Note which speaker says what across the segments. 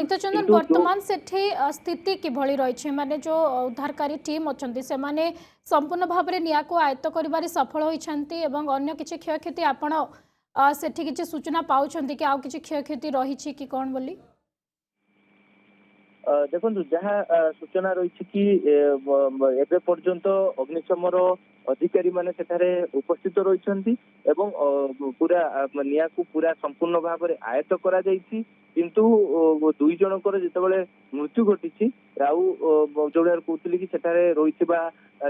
Speaker 1: नित्यचंदन
Speaker 2: किंतु जो
Speaker 1: वर्तमान सेठी स्थिति किभली रही माने जो उद्धारकारी टीम अच्छा से माने संपूर्ण भाव में निया को आयत्त कर सफल होती एवं अन्य किसी क्षयक्षति आपण सेठी किसी सूचना पाउछंती कि आउ किसी क्षयक्षति रही कि कौन बोली
Speaker 2: देखो जहाँ सूचना रही कि एबे पर्यंत अग्निशमर अधिकारी माने सेठारे उपस्थित रही पूरा निया को पूरा संपूर्ण भाव में आयत्त करा जायछि किंतु दुई जनकर जितेबाला मृत्यु घटी जोड़े कहते कि सेठारे रही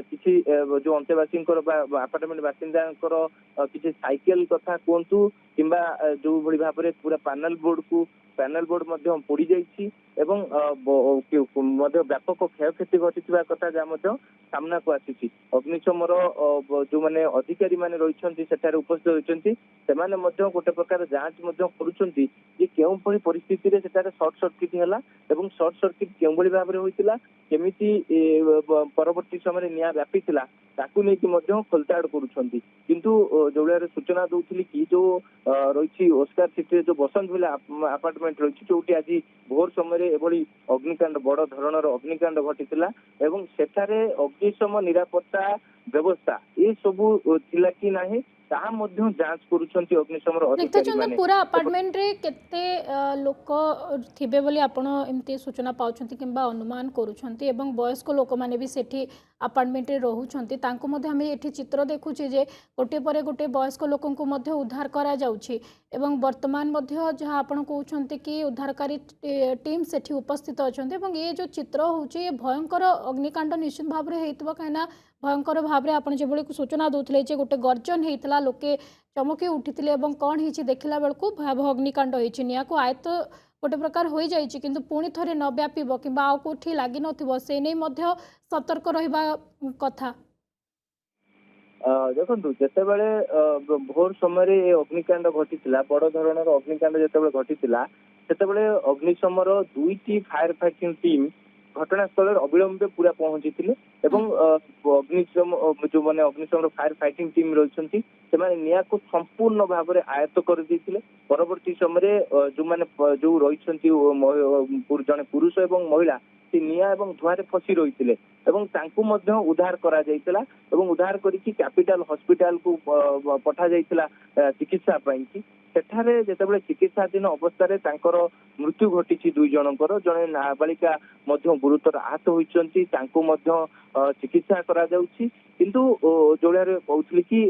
Speaker 2: किसी जो अंतेवासी आपार्टमेंट बासिंदा किसी साइकेल कथा कहतु किंबा जो भली भाव में पूरा पैनल बोर्ड पोड़ी जाइछि एवं व्यापक क्षयक्षति घटी कथा जहाँ सामना को आसी अग्निशमर जो मैंने अधिकारी मैंने रही उपस्थित होती गोटे प्रकार जांच करुँच केउं परिस्थिति रे सेटारे शॉर्ट सर्किट है शॉर्ट सर्किट केउं भाव में होइतिला केमिति परवर्ती समय निया व्यापी ताकू नहीं खोलताड़ करुँच किंतु जो सूचना दौली कि जो रही ओस्कार सिटी जो बसंत विला अपार्टमेंट रही जो आज भोर समय एभली अग्निकांड बड़ धरणर अग्निकांड घटी सेठारे अग्निशम निरापत्ता व्यवस्था ये सबू थिला कि नाही ताहा मध्य जांच करुछंती अग्निशमर अधिकारी माने
Speaker 1: पूरा अपार्टमेंट रे केते लोक थिबे बोली आपण एमती सूचना पाउछंती किंबा अनुमान करुछंती एवं वयस्क लोक माने भी सेठी अपार्टमेंट रे रहउछंती तांको मध्य हमें एठी चित्र देखुछि जे गोटे परे गोटे वयस्क लोकंको मध्य उद्धार करा जाउछि एवं वर्तमान मध्य जहाँ आपण कहउछंती कि उद्धारकारी टीम सेठी उपस्थित अछंती एवं ये जो चित्र होउछि ये भयंकर अग्निकांड निश्चित भाव रे हेतबा काइना भयंकर भाव में आपड़ जो सूचना दूसरे गोटे गर्जन होता लोके चमकी उठी कौन हो देखला बेलू भयावह अग्निकांड होती निया को आयत्त गोटे प्रकार हो जाए कि पुणी थे न व्यापीब कि आउ कौटी लगी से नहीं सतर्क रहा कथा
Speaker 2: देखो जिते बड़े भोर समय अग्निकांड घटी बड़ धरणर अग्निकांड जिते घटी से अग्निशमर दुईटी फायर फाइटिंग टीम घटनास्थल अविलंबे पूरा पहुंची अग्निशम जो मैंने अग्निशम फायर फाइटिंग टीम रही निया को संपूर्ण भाव में आयत्त कर परवर्ती समय जो मैंने जो रही जड़े पुरुष एवं महिला से निया एवं धुआं फसी रही उद्धार करा उद्धार करके कैपिटल हॉस्पिटल को पठा जाइतिला चिकित्सा पाई सेठारे जेतेबेले चिकित्साधीन अवस्था मृत्यु घटी दुई जनकर जड़े नाबालिका गुरुतर आहत होती चिकित्सा करा जाउछि किंतु जोड़े कहते कि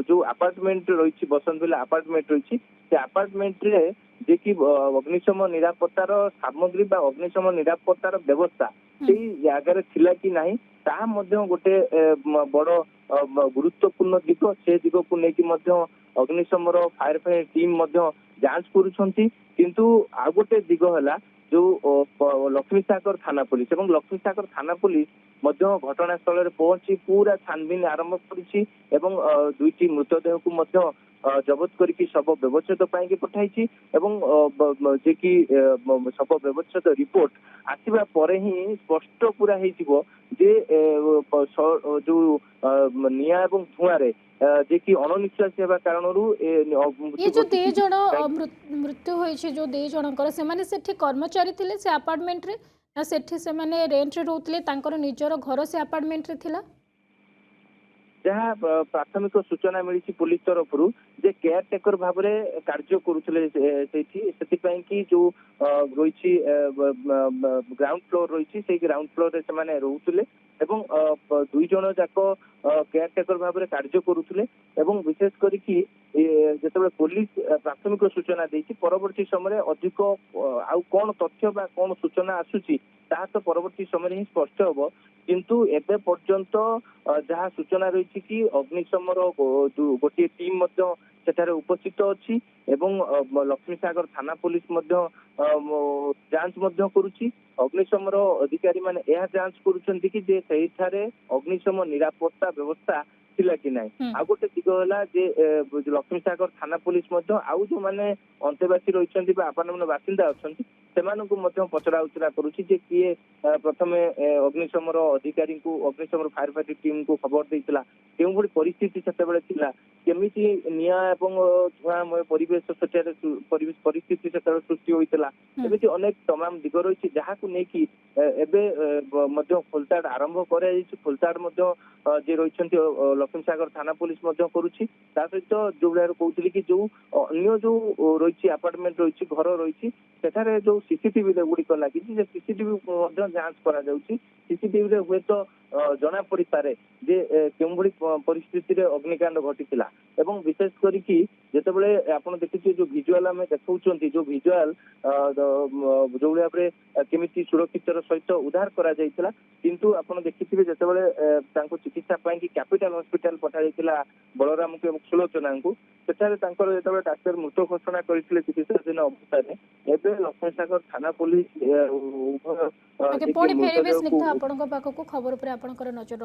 Speaker 2: जो अपार्टमेंट रही बसंत विला अपार्टमेंट रही से अपार्टमेंट रे जे कि अग्निशम निरापत्तार सामग्री बा अग्निशम निरापत्तार व्यवस्था से जगार थिला कि नाही ता मध्य गोटे बड़ गुरुत्वपूर्ण दिग से दिग को लेकिन अग्निशमर फायर फायर टीम जांच करुछंती किंतु आ गोटे दिग है जो लक्ष्मी सागर थाना पुलिस और लक्ष्मी सागर थाना पुलिस घटनास्थल पहुंची पूरा छानबीन आरंभ करिछि एवं दुईटी मृतदेह को जबत करके शव व्यवच्छेद पाई पठाई जे कि शव व्यवच्छेद रिपोर्ट आसवा पर ही स्पष्ट पूरा हो जे जो निया एवं धुआं जे कि अनिश्वास होगा कारण
Speaker 1: ये जो दे जण मृत्यु होइछि जो दे जनकर से माने सेठी कर्मचारी थिले से अपार्टमेंट रे ना सेठी से माने रेंट रे रहउतले तांकर निजर घर से अपार्टमेंट रे थिला
Speaker 2: जहाँ प्राथमिक सूचना मिली पुलिस तरफ जे केयर टेकर भाव में कार्य करुले कि जो रही ग्राउंड फ्लोर रही से ग्राउंड फ्लोर से रोते दुई जन जाक केयर टेकर भाव में कार्य करुले विशेष करके जिते पुलिस प्राथमिक सूचना देती परवर्ती समय अधिक आउ कौन तथ्य बा कौन सूचना आसूची ता तो परवर्ती समय ही स्पष्ट हम किंतु एबे पर्यंत जहाँ सूचना रही कि अग्निशमर गोटे टीम सेठारे उपस्थित अच्छी लक्ष्मी सागर थाना पुलिस जांच करुच्ची अग्निशमर अधिकारी माने यह जांच करुछंती कि जे सेठारे अग्निशम निरापत्ता व्यवस्था थिला कि नाही आ गोटे दिग है जे लक्ष्मी सागर थाना पुलिस आउ जो माने अंतेवासी रही अपार्टमेंट बासिंदा अच्छा ସେମାନଙ୍କୁ ମଧ୍ୟ ପଚରା ଉଚରା କରୁଛି ଯେ କିଏ ପ୍ରଥମେ ଅଗ୍ନିଶମର ଅଧିକାରୀଙ୍କୁ ଅଗ୍ନିଶମର ଫାୟାର ଫାଇଟିଂ ଟିମକୁ ଖବର ଦେଇଥିଲା, କେଉଁଭଳି ପରିସ୍ଥିତି ସେତେବେଳେ ଥିଲା, କେମିତି ନିଆଁ ଏବଂ ଧୂଆଁମୟ ପରିବେଶ ସେଠାରେ ପରିସ୍ଥିତି ସେତେବେଳେ ସୃଷ୍ଟି ହୋଇଥିଲା। ଏମିତି ଅନେକ ତମାମ ଦିଗ ରହିଛି ଯାହାକୁ ନେଇକି ଏବେ ମଧ୍ୟ ଖୋଲତାଡ ଆରମ୍ଭ କରାଯାଇଛି। ଖୋଲତାଡ ମଧ୍ୟ ଯିଏ ରହିଛନ୍ତି ଲକ୍ଷ୍ମୀସାଗର ଥାନା ପୁଲିସ ମଧ୍ୟ କରୁଛି। ତା ସହିତ ଯୋଉ ଭଳିଆ କହୁଥିଲି କି ଯୋଉ ଅନ୍ୟ ଯୋଉ ରହିଛି ଆପାର୍ଟମେଣ୍ଟ ରହିଛି, ଘର ରହିଛି, ସେଠାରେ ଯୋଉ ସିସିଟିଭି ଗୁଡିକ ଲାଗିଛି ସେ ସିସିଟିଭି ମଧ୍ୟ ଯାଞ୍ଚ କରାଯାଉଛି। ସିସିଟିଭିରେ ହୁଏତ ଜଣା ପଡିପାରେ ଯେ କେଉଁଭଳି ପରିସ୍ଥିତିରେ ଅଗ୍ନିକାଣ୍ଡ ଘଟିଥିଲା। ଏବଂ ବିଶେଷ କରିକି ଯେତେବେଳେ ଆପଣ ଦେଖିଥିବେ ଯୋଉ ଭିଜୁଆଲ ଆମେ ଦେଖାଉଛନ୍ତି, ଯୋଉ ଭିଜୁଆଲ ଯୋଉ ଭାବରେ କେମିତି ସୁରକ୍ଷିତର ସହିତ ଉଦ୍ଧାର କରାଯାଇଥିଲା, କିନ୍ତୁ ଆପଣ ଦେଖିଥିବେ ଯେତେବେଳେ ତାଙ୍କୁ ଚିକିତ୍ସା ପାଇଁ କ୍ୟାପିଟାଲ ହସ୍ପିଟାଲ ପଠାଯାଇଥିଲା ବଳରାମଙ୍କୁ ଏବଂ ସୁଲୋଚନାଙ୍କୁ, ସେଠାରେ ତାଙ୍କର ଯେତେବେଳେ ଡାକ୍ତର ମୃତ ଘୋଷଣା କରିଥିଲେ ଚିକିତ୍ସାଧୀନ ଅବସ୍ଥାରେ, ଏବେ ଲକ୍ଷ୍ମୀସାଗର ଥାନା ପୁଲିସ ଉଭୟ
Speaker 1: ଆଜ୍ଞା, ପୁଣି ଫେରିବେ ସ୍ନିଗ୍ଧା ଆପଣଙ୍କ ପାଖକୁ। ଖବର ଉପରେ ଆପଣଙ୍କର ନଜର